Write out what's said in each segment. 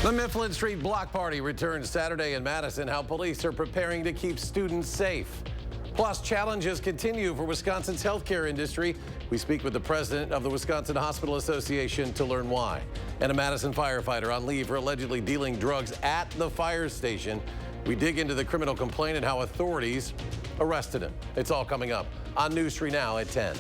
The Mifflin Street Block Party returns Saturday in Madison. How police are preparing to keep students safe. Plus, challenges continue for Wisconsin's healthcare industry. We speak with the president of the Wisconsin Hospital Association to learn why. And a Madison firefighter on leave for allegedly dealing drugs at the fire station. We dig into the criminal complaint and how authorities arrested him. It's all coming up on News 3 Now at 10.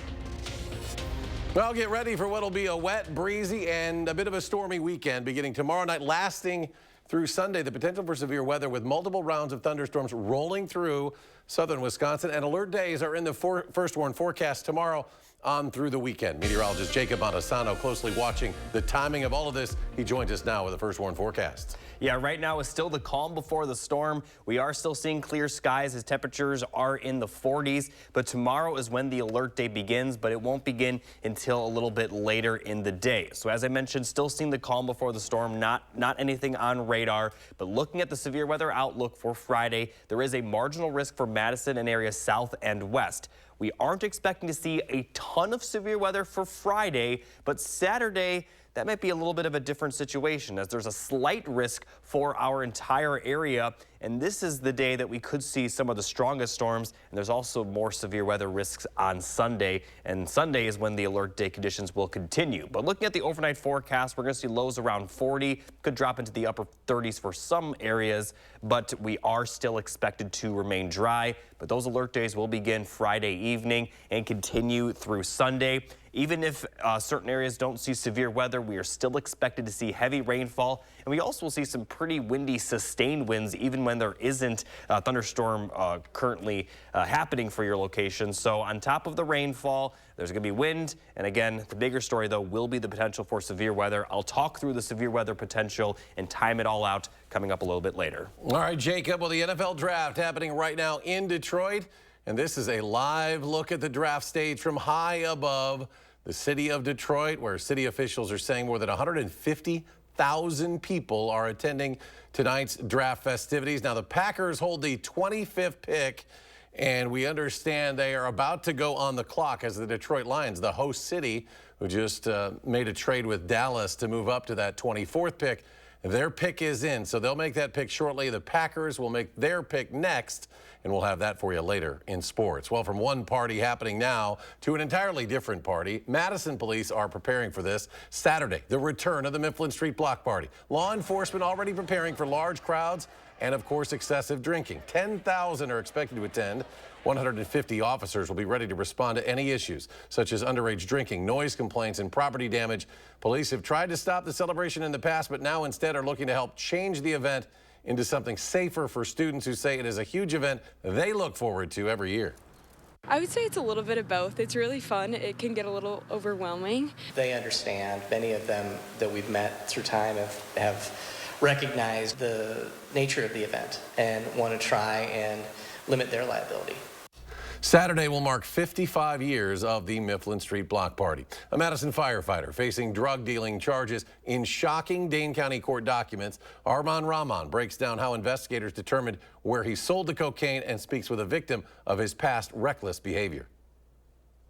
Well, get ready for what'll be a wet, breezy, and a bit of a stormy weekend beginning tomorrow night, lasting through Sunday. The potential for severe weather with multiple rounds of thunderstorms rolling through southern Wisconsin, and alert days are in the first warn forecast tomorrow on through the weekend. Meteorologist Jacob Madison closely watching the timing of all of this. He joins us now with the first warn forecast. Yeah, right now is still the calm before the storm. We are still seeing clear skies as temperatures are in the 40s, but tomorrow is when the alert day begins, but it won't begin until a little bit later in the day. So as I mentioned, still seeing the calm before the storm, not anything on radar, but looking at the severe weather outlook for Friday, there is a marginal risk for Madison and areas south and west. We aren't expecting to see a ton of severe weather for Friday, but Saturday, that might be a little bit of a different situation as there's a slight risk for our entire area. And this is the day that we could see some of the strongest storms. And there's also more severe weather risks on Sunday. And Sunday is when the alert day conditions will continue. But looking at the overnight forecast, we're going to see lows around 40, could drop into the upper 30s for some areas. But we are still expected to remain dry. But those alert days will begin Friday evening and continue through Sunday. Even if certain areas don't see severe weather, we are still expected to see heavy rainfall. And we also will see some pretty windy, sustained winds, even when there isn't a thunderstorm currently happening for your location. So on top of the rainfall, there's going to be wind. And again, the bigger story, though, will be the potential for severe weather. I'll talk through the severe weather potential and time it all out coming up a little bit later. All right, Jacob, well, the NFL draft happening right now in Detroit. And this is a live look at the draft stage from high above the city of Detroit, where city officials are saying more than 150,000 people are attending tonight's draft festivities. Now, the Packers hold the 25th pick, and we understand they are about to go on the clock as the Detroit Lions, the host city, who just made a trade with Dallas to move up to that 24th pick. Their pick is in, so they'll make that pick shortly. The Packers will make their pick next, and we'll have that for you later in sports. Well, from one party happening now to an entirely different party, Madison police are preparing for this Saturday, the return of the Mifflin Street Block Party. Law enforcement already preparing for large crowds and, of course, excessive drinking. 10,000 are expected to attend. 150 officers will be ready to respond to any issues, such as underage drinking, noise complaints, and property damage. Police have tried to stop the celebration in the past, but now instead are looking to help change the event into something safer for students who say it is a huge event they look forward to every year. I would say it's a little bit of both. It's really fun. It can get a little overwhelming. They understand. Many of them that we've met through time have recognized the nature of the event and want to try and limit their liability. Saturday will mark 55 years of the Mifflin Street Block Party. A Madison firefighter facing drug dealing charges in shocking Dane County court documents. Arman Rahman breaks down how investigators determined where he sold the cocaine and speaks with a victim of his past reckless behavior.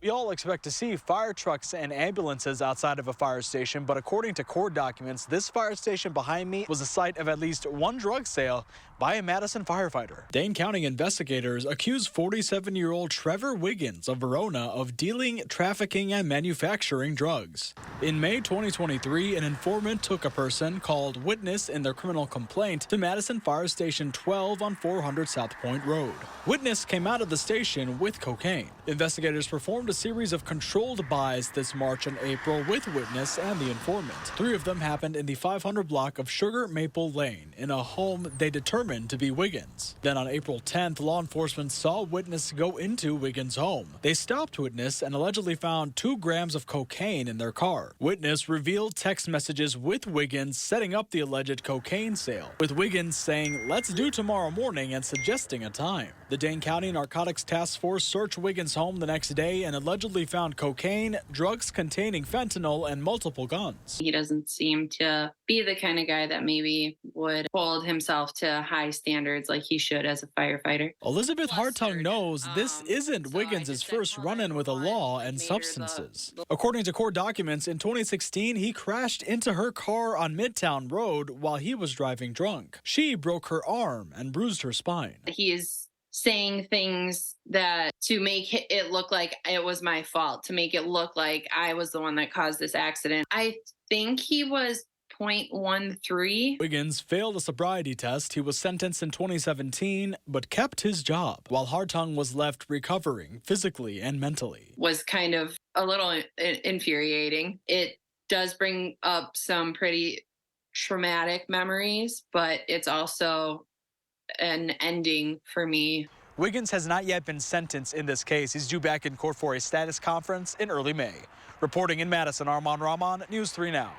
We all expect to see fire trucks and ambulances outside of a fire station, but according to court documents, this fire station behind me was the site of at least one drug sale by a Madison firefighter. Dane County investigators accuse 47-year-old Trevor Wiggins of Verona of dealing, trafficking, and manufacturing drugs. In May 2023, an informant took a person called Witness in their criminal complaint to Madison Fire Station 12 on 400 South Point Road. Witness came out of the station with cocaine. Investigators performed a series of controlled buys this March and April with Witness and the informant. 3 of them happened in the 500 block of Sugar Maple Lane in a home they determined to be Wiggins. Then on April 10th, law enforcement saw Witness go into Wiggins' home. They stopped Witness and allegedly found 2 grams of cocaine in their car. Witness revealed text messages with Wiggins setting up the alleged cocaine sale, with Wiggins saying, "Let's do tomorrow morning," and suggesting a time. The Dane County Narcotics Task Force searched Wiggins' home the next day and allegedly found cocaine, drugs containing fentanyl, and multiple guns. He doesn't seem to be the kind of guy that maybe would hold himself to high standards like he should as a firefighter. Elizabeth Hartung knows this isn't Wiggins' first run-in with the law and substances. According to court documents, in 2016, he crashed into her car on Midtown Road while he was driving drunk. She broke her arm and bruised her spine. He is saying things that to make it look like it was my fault, to make it look like I was the one that caused this accident. I think he was 0.13. Wiggins failed a sobriety test. He was sentenced in 2017, but kept his job, while Hartung was left recovering physically and mentally. Was kind of a little infuriating. It does bring up some pretty traumatic memories, but it's also an ending for me. Wiggins has not yet been sentenced in this case. He's due back in court for a status conference in early May. Reporting in Madison, Armand Rahman, News 3 Now.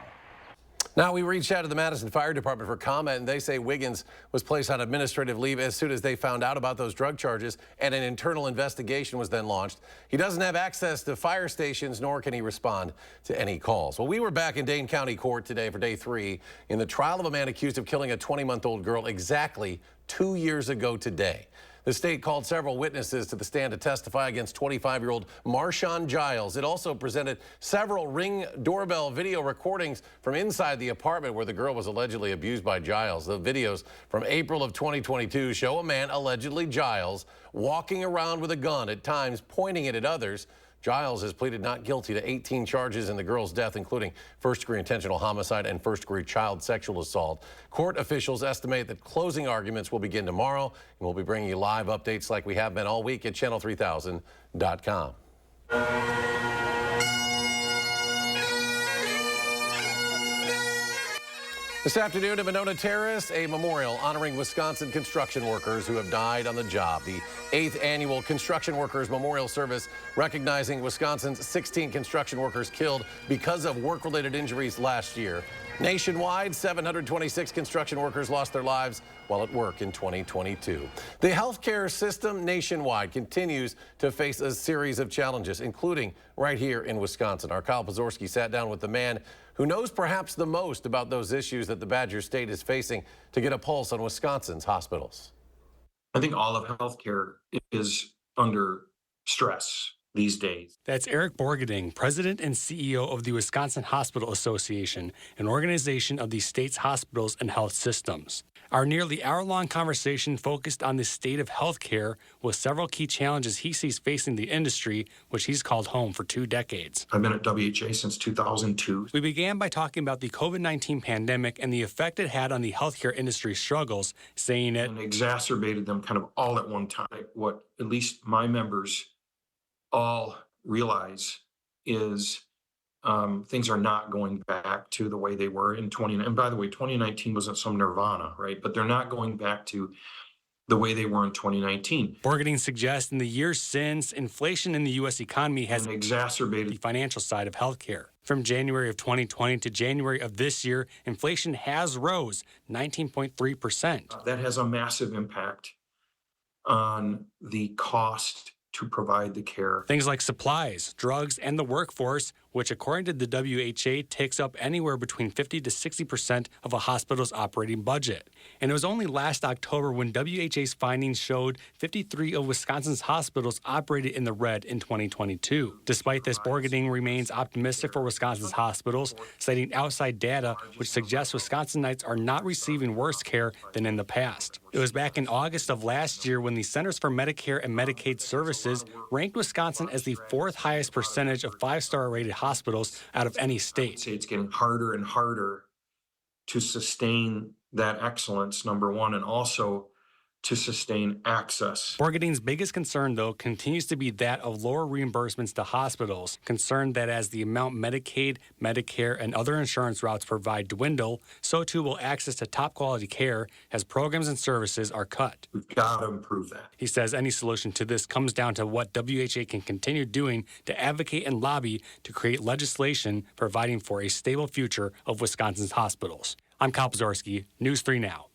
Now, we reached out to the Madison Fire Department for comment, and they say Wiggins was placed on administrative leave as soon as they found out about those drug charges, and an internal investigation was then launched. He doesn't have access to fire stations, nor can he respond to any calls. Well, we were back in Dane County Court today for day 3 in the trial of a man accused of killing a 20-month-old girl exactly 2 years ago today. The state called several witnesses to the stand to testify against 25-year-old Marshawn Giles. It also presented several Ring doorbell video recordings from inside the apartment where the girl was allegedly abused by Giles. The videos from April of 2022 show a man, allegedly Giles, walking around with a gun, at times pointing it at others. Giles has pleaded not guilty to 18 charges in the girl's death, including first-degree intentional homicide and first-degree child sexual assault. Court officials estimate that closing arguments will begin tomorrow, and we'll be bringing you live updates like we have been all week at channel3000.com. This afternoon in Monona Terrace, a memorial honoring Wisconsin construction workers who have died on the job. The 8th annual Construction Workers Memorial Service recognizing Wisconsin's 16 construction workers killed because of work-related injuries last year. Nationwide, 726 construction workers lost their lives while at work in 2022. The healthcare system nationwide continues to face a series of challenges, including right here in Wisconsin. Our Kyle Pozorski sat down with the man who knows perhaps the most about those issues that the Badger State is facing to get a pulse on Wisconsin's hospitals. I think all of healthcare is under stress these days. That's Eric Borgading, President and CEO of the Wisconsin Hospital Association, an organization of the state's hospitals and health systems. Our nearly hour-long conversation focused on the state of healthcare with several key challenges he sees facing the industry, which he's called home for 2 decades. I've been at WHA since 2002. We began by talking about the COVID-19 pandemic and the effect it had on the healthcare industry struggles, saying it exacerbated them kind of all at one time. What at least my members all realize is things are not going back to the way they were in 2019. And by the way, 2019 wasn't some nirvana, right? But they're not going back to the way they were in 2019. Borgading suggests in the years since, inflation in the U.S. economy has exacerbated the financial side of healthcare. From January of 2020 to January of this year, inflation has rose 19.3%. That has a massive impact on the cost to provide the care. Things like supplies, drugs, and the workforce, which according to the WHA takes up anywhere between 50 to 60% of a hospital's operating budget. And it was only last October when WHA's findings showed 53 of Wisconsin's hospitals operated in the red in 2022. Despite this, Borgading remains optimistic for Wisconsin's hospitals, citing outside data which suggests Wisconsinites are not receiving worse care than in the past. It was back in August of last year when the Centers for Medicare and Medicaid Services ranked Wisconsin as the 4th highest percentage of 5-star rated hospitals out of any state. It's getting harder and harder to sustain that excellence, number one, and also to sustain access. Borgading's biggest concern, though, continues to be that of lower reimbursements to hospitals, concerned that as the amount Medicaid, Medicare, and other insurance routes provide dwindle, so too will access to top-quality care as programs and services are cut. We've got to improve that. He says any solution to this comes down to what WHA can continue doing to advocate and lobby to create legislation providing for a stable future of Wisconsin's hospitals. I'm Kyle Pozorski, News 3 Now.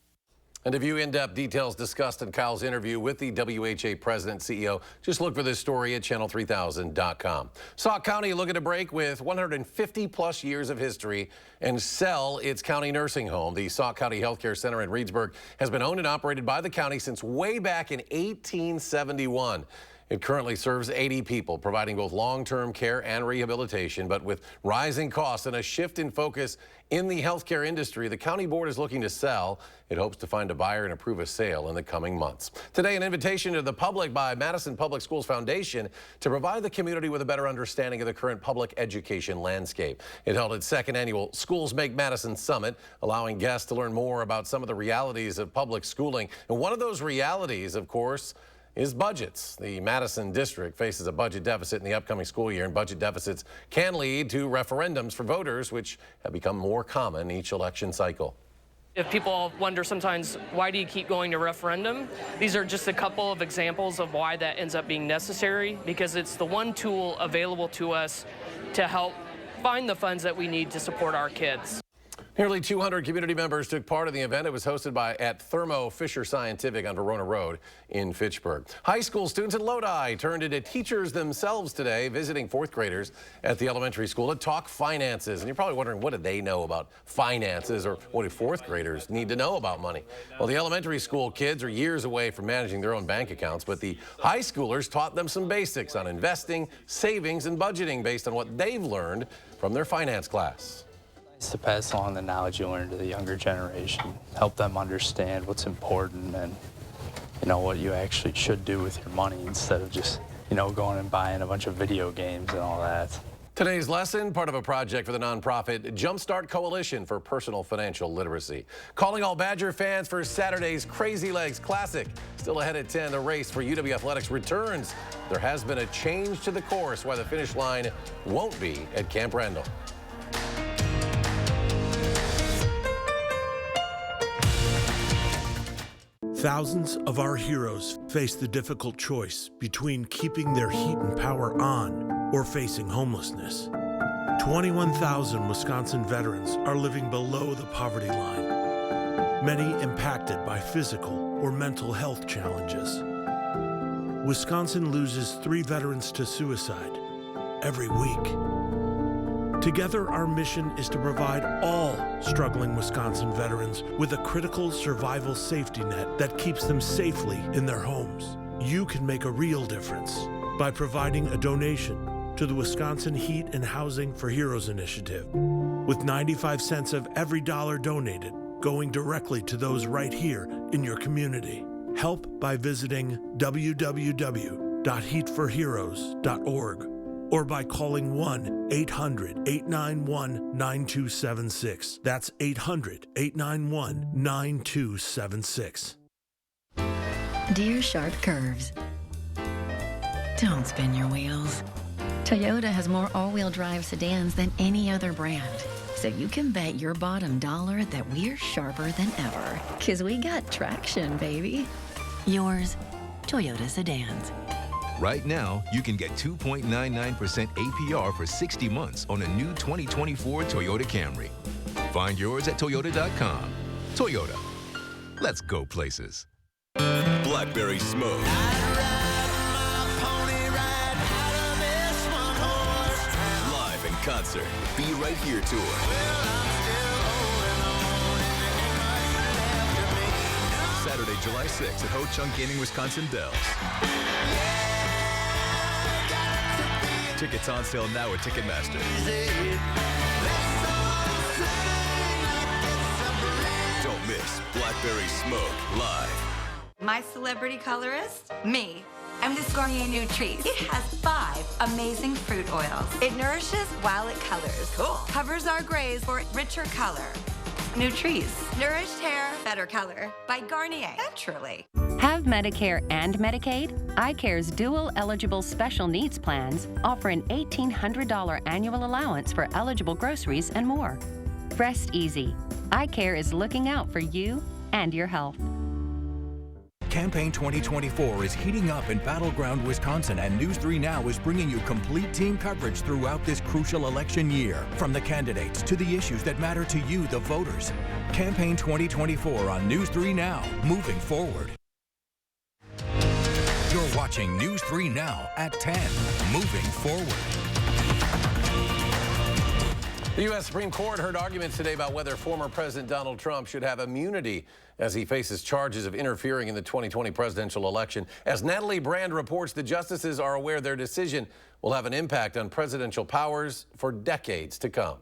And to view in-depth details discussed in Kyle's interview with the WHA president CEO, just look for this story at channel3000.com. Sauk County looking to break with 150 plus years of history and sell its county nursing home. The Sauk County Healthcare Center in Reedsburg has been owned and operated by the county since way back in 1871. It currently serves 80 people, providing both long-term care and rehabilitation. But with rising costs and a shift in focus in the healthcare industry, the county board is looking to sell. It hopes to find a buyer and approve a sale in the coming months. Today, an invitation to the public by Madison Public Schools Foundation to provide the community with a better understanding of the current public education landscape. It held its second annual Schools Make Madison Summit, allowing guests to learn more about some of the realities of public schooling. And one of those realities, of course, is budgets. The Madison district faces a budget deficit in the upcoming school year, and budget deficits can lead to referendums for voters, which have become more common each election cycle. If people wonder sometimes, why do you keep going to referendum? These are just a couple of examples of why that ends up being necessary, because it's the one tool available to us to help find the funds that we need to support our kids. Nearly 200 community members took part in the event. It was hosted at Thermo Fisher Scientific on Verona Road in Fitchburg. High school students in Lodi turned into teachers themselves today, visiting fourth graders at the elementary school to talk finances. And you're probably wondering, what do they know about finances, or what do fourth graders need to know about money? Well, the elementary school kids are years away from managing their own bank accounts, but the high schoolers taught them some basics on investing, savings, and budgeting based on what they've learned from their finance class. It's to pass along the knowledge you learn to the younger generation, help them understand what's important and, what you actually should do with your money instead of just, going and buying a bunch of video games and all that. Today's lesson, part of a project for the nonprofit Jumpstart Coalition for Personal Financial Literacy. Calling all Badger fans for Saturday's Crazy Legs Classic. Still ahead at 10, the race for UW Athletics returns. There has been a change to the course, why the finish line won't be at Camp Randall. Thousands of our heroes face the difficult choice between keeping their heat and power on or facing homelessness. 21,000 Wisconsin veterans are living below the poverty line, many impacted by physical or mental health challenges. Wisconsin loses 3 veterans to suicide every week. Together, our mission is to provide all struggling Wisconsin veterans with a critical survival safety net that keeps them safely in their homes. You can make a real difference by providing a donation to the Wisconsin Heat and Housing for Heroes initiative, with 95 cents of every dollar donated going directly to those right here in your community. Help by visiting www.heatforheroes.org. or by calling 1-800-891-9276. That's 800-891-9276. Dear sharp curves, don't spin your wheels. Toyota has more all-wheel drive sedans than any other brand. So you can bet your bottom dollar that we're sharper than ever. 'Cause we got traction, baby. Yours, Toyota sedans. Right now, you can get 2.99% APR for 60 months on a new 2024 Toyota Camry. Find yours at Toyota.com. Toyota. Let's go places. Blackberry Smoke. Live in concert. Be Right Here tour. Saturday, July 6th at Ho Chunk Gaming Wisconsin Dells. Tickets on sale now at Ticketmaster. Don't miss Blackberry Smoke live. My celebrity colorist? Me. I'm this Garnier Nutrice. It has 5 amazing fruit oils. It nourishes while it colors. Cool. Covers our grays for richer color. Nutrice. Nourished hair, better color. By Garnier. Naturally. Have Medicare and Medicaid? iCare's dual eligible special needs plans offer an $1,800 annual allowance for eligible groceries and more. Rest easy. iCare is looking out for you and your health. Campaign 2024 is heating up in battleground Wisconsin, and News 3 Now is bringing you complete team coverage throughout this crucial election year. From the candidates to the issues that matter to you, the voters. Campaign 2024 on News 3 Now, moving forward. You're watching News 3 Now at 10, moving forward. The U.S. Supreme Court heard arguments today about whether former President Donald Trump should have immunity as he faces charges of interfering in the 2020 presidential election. As Natalie Brand reports, the justices are aware their decision will have an impact on presidential powers for decades to come.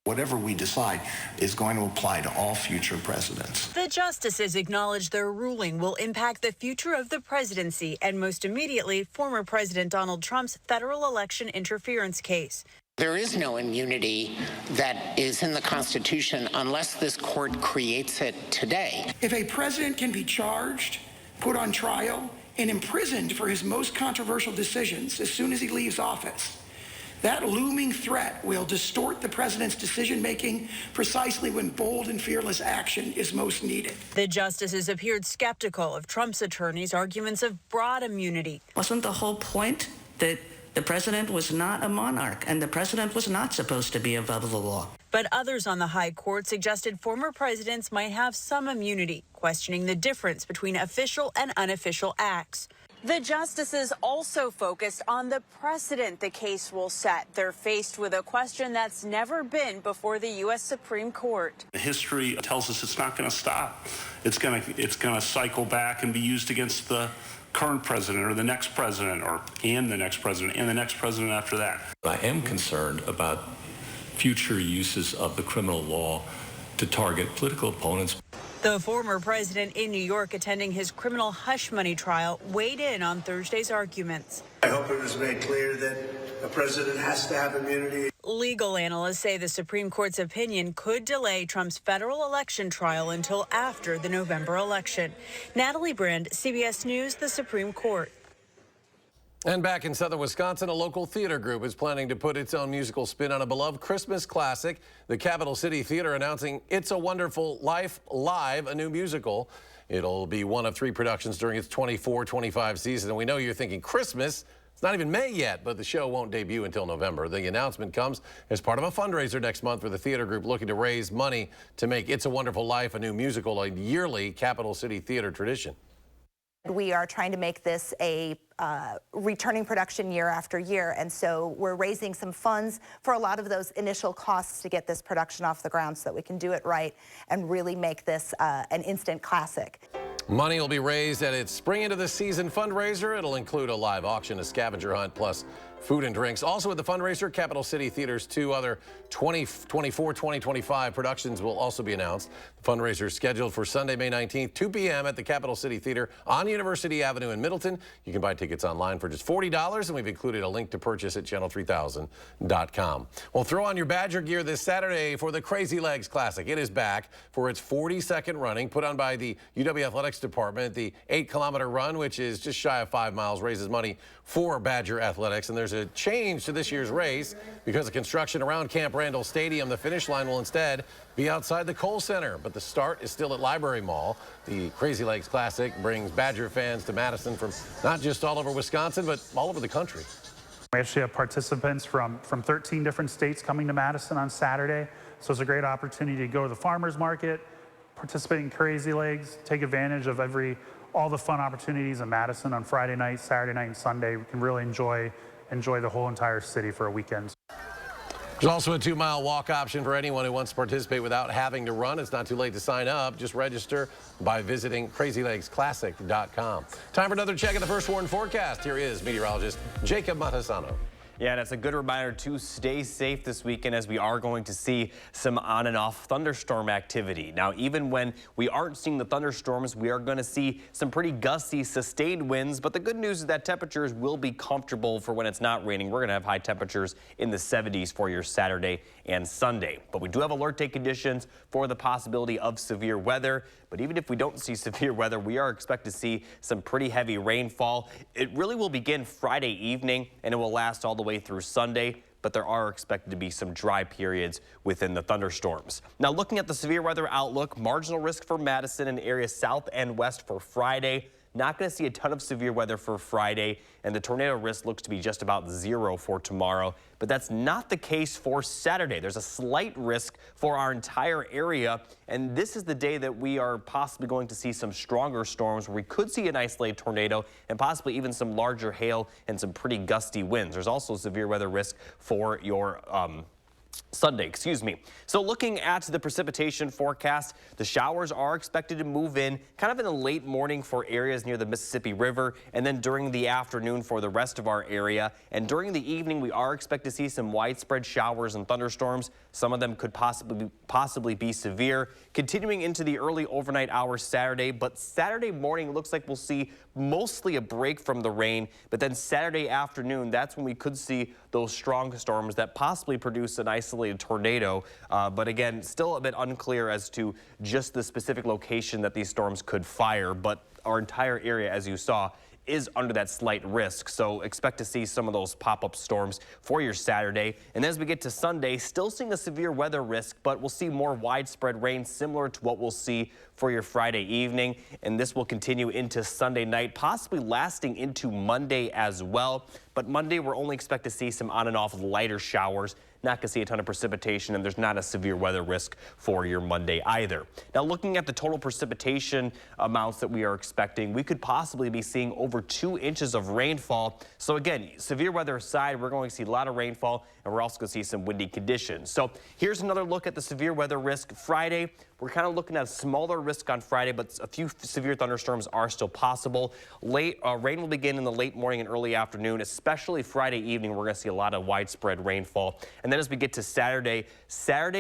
Whatever we decide is going to apply to all future presidents. The justices acknowledge their ruling will impact the future of the presidency and most immediately former President Donald Trump's federal election interference case. There is no immunity that is in the Constitution unless this court creates it today. If a president can be charged, put on trial, and imprisoned for his most controversial decisions as soon as he leaves office, that looming threat will distort the president's decision-making precisely when bold and fearless action is most needed. The justices appeared skeptical of Trump's attorneys' arguments of broad immunity. Wasn't the whole point that the president was not a monarch and the president was not supposed to be above the law? But others on the high court suggested former presidents might have some immunity, questioning the difference between official and unofficial acts. The justices also focused on the precedent the case will set. They're faced with a question that's never been before the U.S. Supreme Court. History tells us it's not going to stop. It's going to cycle back and be used against the current president or the next president and the next president and the next president after that. I am concerned about future uses of the criminal law to target political opponents. The former president in New York attending his criminal hush money trial weighed in on Thursday's arguments. I hope it was made clear that a president has to have immunity. Legal analysts say the Supreme Court's opinion could delay Trump's federal election trial until after the November election. Natalie Brand, CBS News, the Supreme Court. And back in southern Wisconsin, a local theater group is planning to put its own musical spin on a beloved Christmas classic. The Capital City Theater announcing It's a Wonderful Life Live, a new musical. It'll be one of 3 productions during its 24-25 season. And we know you're thinking Christmas. It's not even May yet, but the show won't debut until November. The announcement comes as part of a fundraiser next month for the theater group looking to raise money to make It's a Wonderful Life, a new musical, a yearly Capital City Theater tradition. We are trying to make this a returning production year after year, and so we're raising some funds for a lot of those initial costs to get this production off the ground so that we can do it right and really make this an instant classic. Money will be raised at its Spring Into the Season fundraiser. It'll include a live auction, a scavenger hunt, plus food and drinks. Also at the fundraiser, Capital City Theater's 2 other 2024-2025 productions will also be announced. The fundraiser is scheduled for Sunday, May 19th, 2 p.m. at the Capital City Theater on University Avenue in Middleton. You can buy tickets online for just $40, and we've included a link to purchase at channel3000.com. Well, throw on your Badger gear this Saturday for the Crazy Legs Classic. It is back for its 42nd running, put on by the UW Athletics Department. The 8-kilometer run, which is just shy of 5 miles, raises money for Badger Athletics. And there's a change to this year's race because of construction around Camp Randall Stadium. The finish line will instead be outside the Kohl Center, but the start is still at Library Mall. The Crazy Legs Classic brings Badger fans to Madison from not just all over Wisconsin, but all over the country. We actually have participants from 13 different states coming to Madison on Saturday, so it's a great opportunity to go to the farmers market, participate in Crazy Legs, take advantage of all the fun opportunities in Madison on Friday night, Saturday night, and Sunday. We can really enjoy the whole entire city for a weekend. There's also a 2-mile walk option for anyone who wants to participate without having to run. It's not too late to sign up. Just register by visiting crazylegsclassic.com. Time for another check of the First Warn forecast. Here is meteorologist Jacob Matasano. Yeah, and it's a good reminder to stay safe this weekend as we are going to see some on and off thunderstorm activity. Now, even when we aren't seeing the thunderstorms, we are going to see some pretty gusty, sustained winds. But the good news is that temperatures will be comfortable for when it's not raining. We're going to have high temperatures in the 70s for your Saturday and Sunday. But we do have alert day conditions for the possibility of severe weather. But even if we don't see severe weather, we are expected to see some pretty heavy rainfall. It really will begin Friday evening, and it will last all the way through Sunday. but there are expected to be some dry periods within the thunderstorms. Now, looking at the severe weather outlook, marginal risk for Madison and areas south and west for Friday. Not going to see a ton of severe weather for Friday, and the tornado risk looks to be just about 0 for tomorrow. But that's not the case for Saturday. There's a slight risk for our entire area, and this is the day that we are possibly going to see some stronger storms where we could see an isolated tornado and possibly even some larger hail and some pretty gusty winds. There's also severe weather risk for your Sunday, excuse me. So looking at the precipitation forecast, the showers are expected to move in kind of in the late morning for areas near the Mississippi River, and then during the afternoon for the rest of our area. And during the evening, we are expected to see some widespread showers and thunderstorms. Some of them could possibly be severe, continuing into the early overnight hours Saturday. But Saturday morning, it looks like we'll see mostly a break from the rain. But then Saturday afternoon, that's when we could see those strong storms that possibly produce an isolated tornado. But again, still a bit unclear as to just the specific location that these storms could fire. But our entire area, as you saw, is under that slight risk. So expect to see some of those pop-up storms for your Saturday. And as we get to Sunday, still seeing a severe weather risk, but we'll see more widespread rain similar to what we'll see for your Friday evening. And this will continue into Sunday night, possibly lasting into Monday as well. But Monday, we're only expect to see some on and off lighter showers. Not going to see a ton of precipitation, and there's not a severe weather risk for your Monday either. Now, looking at the total precipitation amounts that we are expecting, we could possibly be seeing over 2 inches of rainfall. So again, severe weather aside, we're going to see a lot of rainfall, and we're also going to see some windy conditions. So here's another look at the severe weather risk. Friday, we're kind of looking at a smaller risk on Friday, but a few severe thunderstorms are still possible. Rain will begin in the late morning and early afternoon, especially Friday evening. We're going to see a lot of widespread rainfall. And then as we get to Saturday,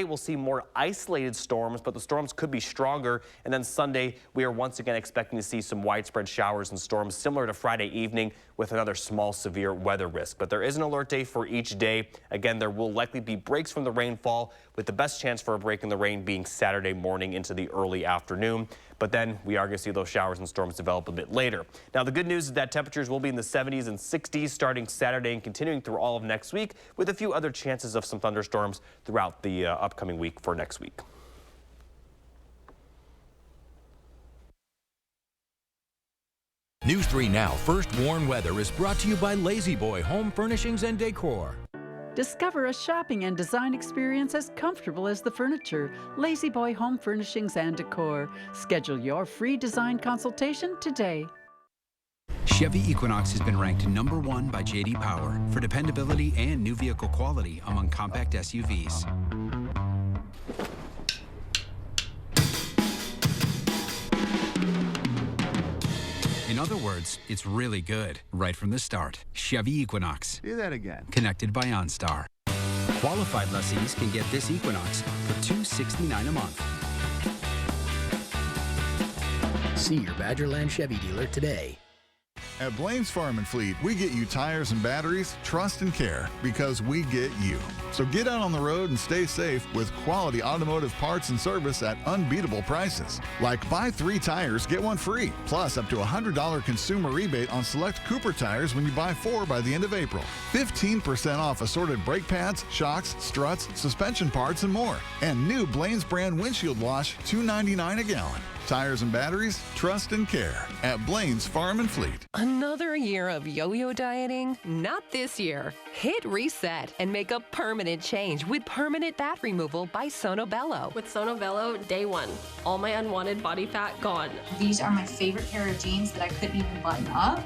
we'll see more isolated storms, but the storms could be stronger. And then Sunday, we are once again expecting to see some widespread showers and storms similar to Friday evening with another small severe weather risk. But there is an alert day for each day. Again, there will likely be breaks from the rainfall, with the best chance for a break in the rain being Saturday morning into the early afternoon. But then we are going to see those showers and storms develop a bit later. Now, the good news is that temperatures will be in the 70s and 60s starting Saturday and continuing through all of next week, with a few other chances of some thunderstorms throughout the upcoming week for next week. News 3 Now First Warn Weather is brought to you by Lazy Boy Home Furnishings and Decor. Discover a shopping and design experience as comfortable as the furniture. Lazy Boy Home Furnishings and Decor. Schedule your free design consultation today. Chevy Equinox has been ranked #1 by J.D. Power for dependability and new vehicle quality among compact SUVs. In other words, it's really good, right from the start. Chevy Equinox. Do that again. Connected by OnStar. Qualified lessees can get this Equinox for $269 a month. See your Badgerland Chevy dealer today. At Blaine's Farm and Fleet, we get you tires and batteries, trust and care, because we get you. So get out on the road and stay safe with quality automotive parts and service at unbeatable prices. Like buy 3 tires, get 1 free, plus up to $100 consumer rebate on select Cooper tires when you buy 4 by the end of April. 15% off assorted brake pads, shocks, struts, suspension parts, and more. And new Blaine's brand windshield wash, $2.99 a gallon. Tires and batteries, trust and care at Blaine's Farm and Fleet. Another year of yo-yo dieting? Not this year. Hit reset and make a permanent change with permanent fat removal by Sono Bello. With Sono Bello, day 1, all my unwanted body fat gone. These are my favorite pair of jeans that I couldn't even button up.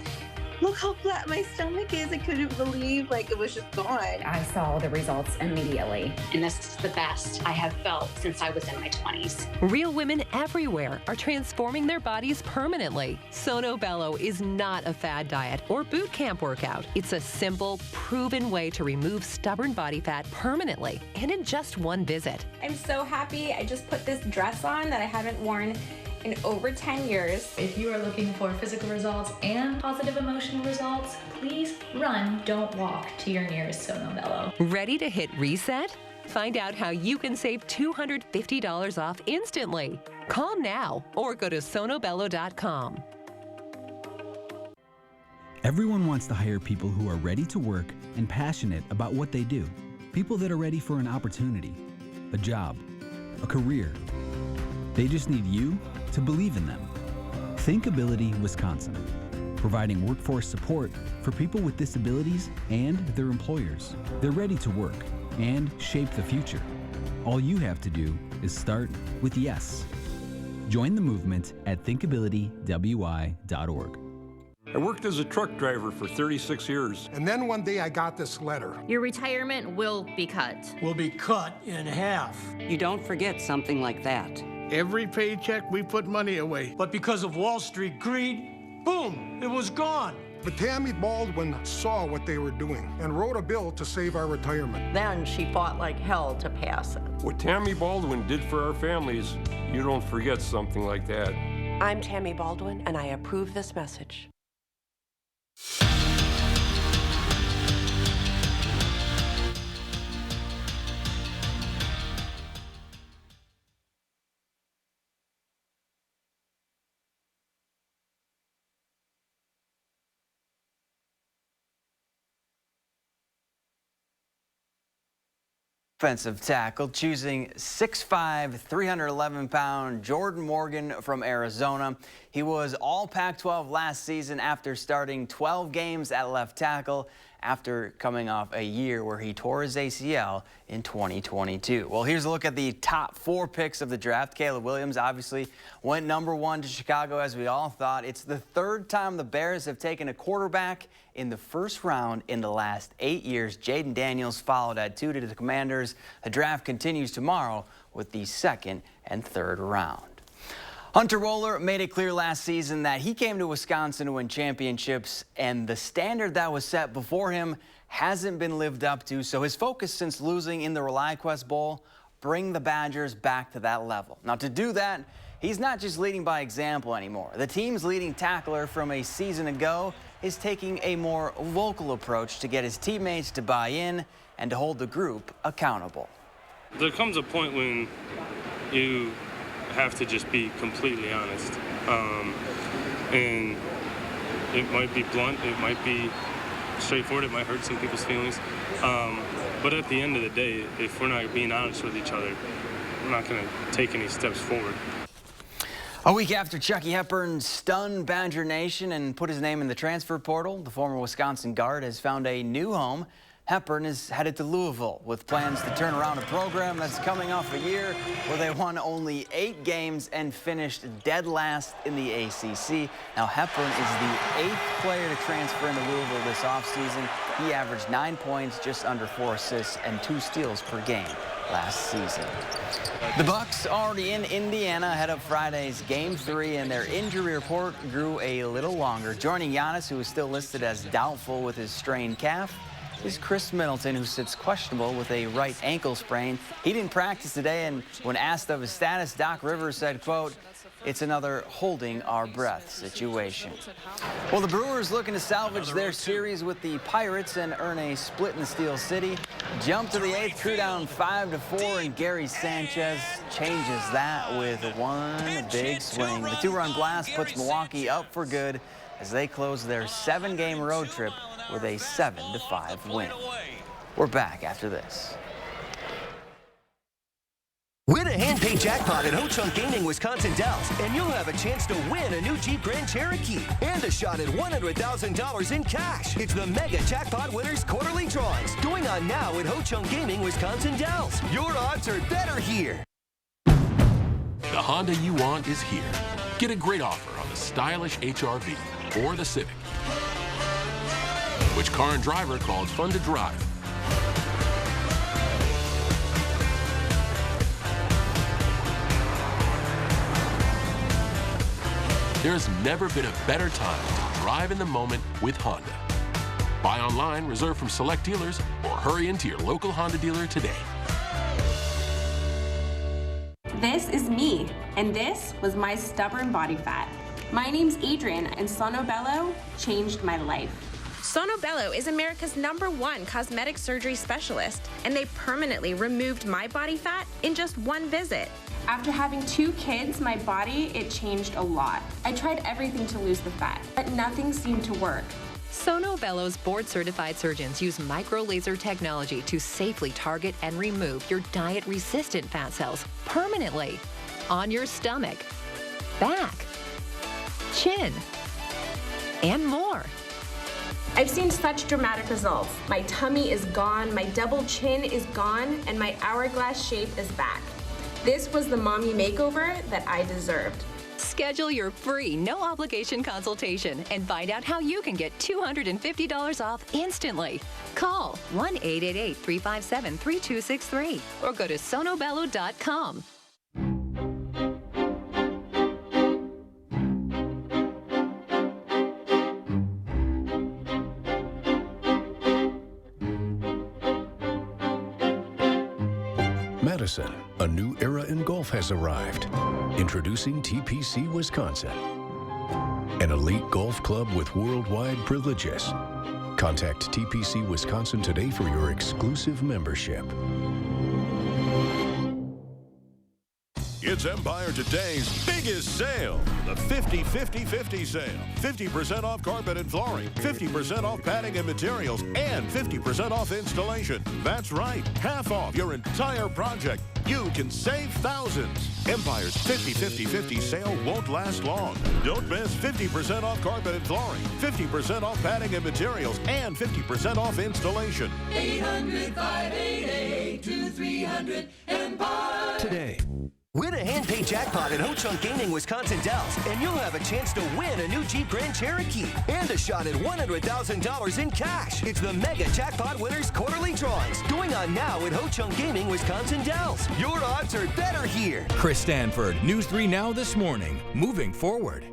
Look how flat my stomach is. I couldn't believe it was just gone. I saw the results immediately. And this is the best I have felt since I was in my 20s. Real women everywhere are transforming their bodies permanently. Sono Bello is not a fad diet or boot camp workout. It's a simple, proven way to remove stubborn body fat permanently and in just 1 visit. I'm so happy. I just put this dress on that I haven't worn in over 10 years. If you are looking for physical results and positive emotional results, please run, don't walk to your nearest Sono Bello. Ready to hit reset? Find out how you can save $250 off instantly. Call now or go to sonobello.com. Everyone wants to hire people who are ready to work and passionate about what they do. People that are ready for an opportunity, a job, a career. They just need you to believe in them. Thinkability Wisconsin, providing workforce support for people with disabilities and their employers. They're ready to work and shape the future. All you have to do is start with yes. Join the movement at thinkabilitywi.org. I worked as a truck driver for 36 years. And then one day I got this letter. Your retirement will be cut. Will be cut in half. You don't forget something like that. Every paycheck we put money away. But because of Wall Street greed, boom, it was gone. But Tammy Baldwin saw what they were doing and wrote a bill to save our retirement. Then she fought like hell to pass it. What Tammy Baldwin did for our families, you don't forget something like that. I'm Tammy Baldwin, and I approve this message. Offensive tackle, choosing 6'5", 311-pound Jordan Morgan from Arizona. He was all Pac-12 last season after starting 12 games at left tackle after coming off a year where he tore his ACL in 2022. Well, here's a look at the top 4 picks of the draft. Caleb Williams obviously went #1 to Chicago, as we all thought. It's the 3rd time the Bears have taken a quarterback in the 1st round in the last 8 years. Jaden Daniels followed at 2 to the Commanders. The draft continues tomorrow with the 2nd and 3rd round. Hunter Wohler made it clear last season that he came to Wisconsin to win championships, and the standard that was set before him hasn't been lived up to. So his focus since losing in the ReliQuest Bowl, bring the Badgers back to that level. Now, to do that, he's not just leading by example anymore. The team's leading tackler from a season ago is taking a more vocal approach to get his teammates to buy in and to hold the group accountable. There comes a point when you have to just be completely honest. And it might be blunt, it might be straightforward, it might hurt some people's feelings. But at the end of the day, if we're not being honest with each other, we're not going to take any steps forward. A week after Chucky Hepburn stunned Badger Nation and put his name in the transfer portal, the former Wisconsin guard has found a new home. Hepburn is headed to Louisville with plans to turn around a program that's coming off a year where they won only 8 games and finished dead last in the ACC. Now, Hepburn is the 8th player to transfer into Louisville this offseason. He averaged 9 points, just under 4 assists, and 2 steals per game last season. The Bucks already in Indiana ahead of Friday's Game 3, and their injury report grew a little longer. Joining Giannis, who is still listed as doubtful with his strained calf, is Chris Middleton, who sits questionable with a right ankle sprain. He didn't practice today, and when asked of his status, Doc Rivers said, quote, "It's another holding our breath situation." Well, the Brewers looking to salvage their series with the Pirates and earn a split in Steel City. Jump to the 8th, Crew down 5-4, and Gary Sanchez changes that with one big swing. The 2-run blast puts Milwaukee up for good as they close their 7-game road trip with a 7-5 win. We're back after this. Win a hand-pay jackpot at Ho-Chunk Gaming Wisconsin Dells, and you'll have a chance to win a new Jeep Grand Cherokee and a shot at $100,000 in cash. It's the Mega Jackpot Winners Quarterly Drawings going on now at Ho-Chunk Gaming Wisconsin Dells. Your odds are better here. The Honda you want is here. Get a great offer on the stylish HR-V or the Civic. Which car and driver called fun to drive? There's never been a better time to drive in the moment with Honda. Buy online, reserve from select dealers, or hurry into your local Honda dealer today. This is me, and this was my stubborn body fat. My name's Adrian, and Sonobello changed my life. Sonobello is America's #1 cosmetic surgery specialist, and they permanently removed my body fat in just one visit. After having 2 kids, my body, it changed a lot. I tried everything to lose the fat, but nothing seemed to work. Sono Bello's board-certified surgeons use micro-laser technology to safely target and remove your diet-resistant fat cells permanently on your stomach, back, chin, and more. I've seen such dramatic results. My tummy is gone, my double chin is gone, and my hourglass shape is back. This was the mommy makeover that I deserved. Schedule your free, no-obligation consultation and find out how you can get $250 off instantly. Call 1-888-357-3263 or go to sonobello.com. Madison, a new era in golf has arrived. Introducing TPC Wisconsin, an elite golf club with worldwide privileges. Contact TPC Wisconsin today for your exclusive membership. It's Empire Today's biggest sale, the 50-50-50 sale. 50% off carpet and flooring, 50% off padding and materials, and 50% off installation. That's right, half off your entire project. You can save thousands. Empire's 50-50-50 sale won't last long. Don't miss 50% off carpet and flooring, 50% off padding and materials, and 50% off installation. 800-588-2300 Empire. Today. Win a hand-paid jackpot at Ho-Chunk Gaming Wisconsin Dells, and you'll have a chance to win a new Jeep Grand Cherokee and a shot at $100,000 in cash. It's the Mega Jackpot Winners Quarterly Drawings going on now at Ho-Chunk Gaming Wisconsin Dells. Your odds are better here. Chris Stanford, News 3 Now this morning. Moving forward.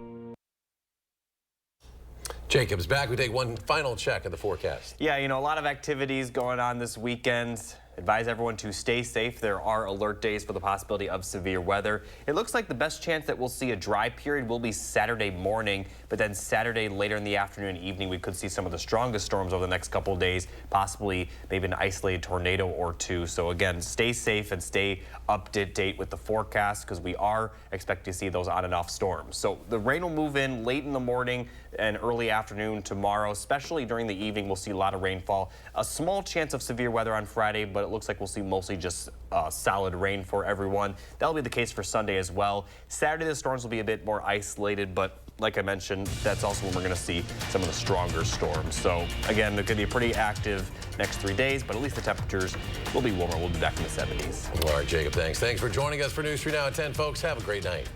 Jacob's back. We take one final check of the forecast. Yeah, you know, a lot of activities going on this weekend. Advise everyone to stay safe. There are alert days for the possibility of severe weather. It looks like the best chance that we'll see a dry period will be Saturday morning, but then Saturday later in the afternoon and evening, we could see some of the strongest storms over the next couple of days, possibly maybe an isolated tornado or two. So again, stay safe and stay up to date with the forecast because we are expecting to see those on and off storms. So the rain will move in late in the morning and early afternoon tomorrow, especially during the evening. We'll see a lot of rainfall. A small chance of severe weather on Friday, but it looks like we'll see mostly just solid rain for everyone. That'll be the case for Sunday as well. Saturday, the storms will be a bit more isolated, but like I mentioned, that's also when we're going to see some of the stronger storms. So again, it could be pretty active next 3 days, but at least the temperatures will be warmer. We'll be back in the 70s. All right, Jacob, thanks. Thanks for joining us for News 3 Now at 10, folks. Have a great night.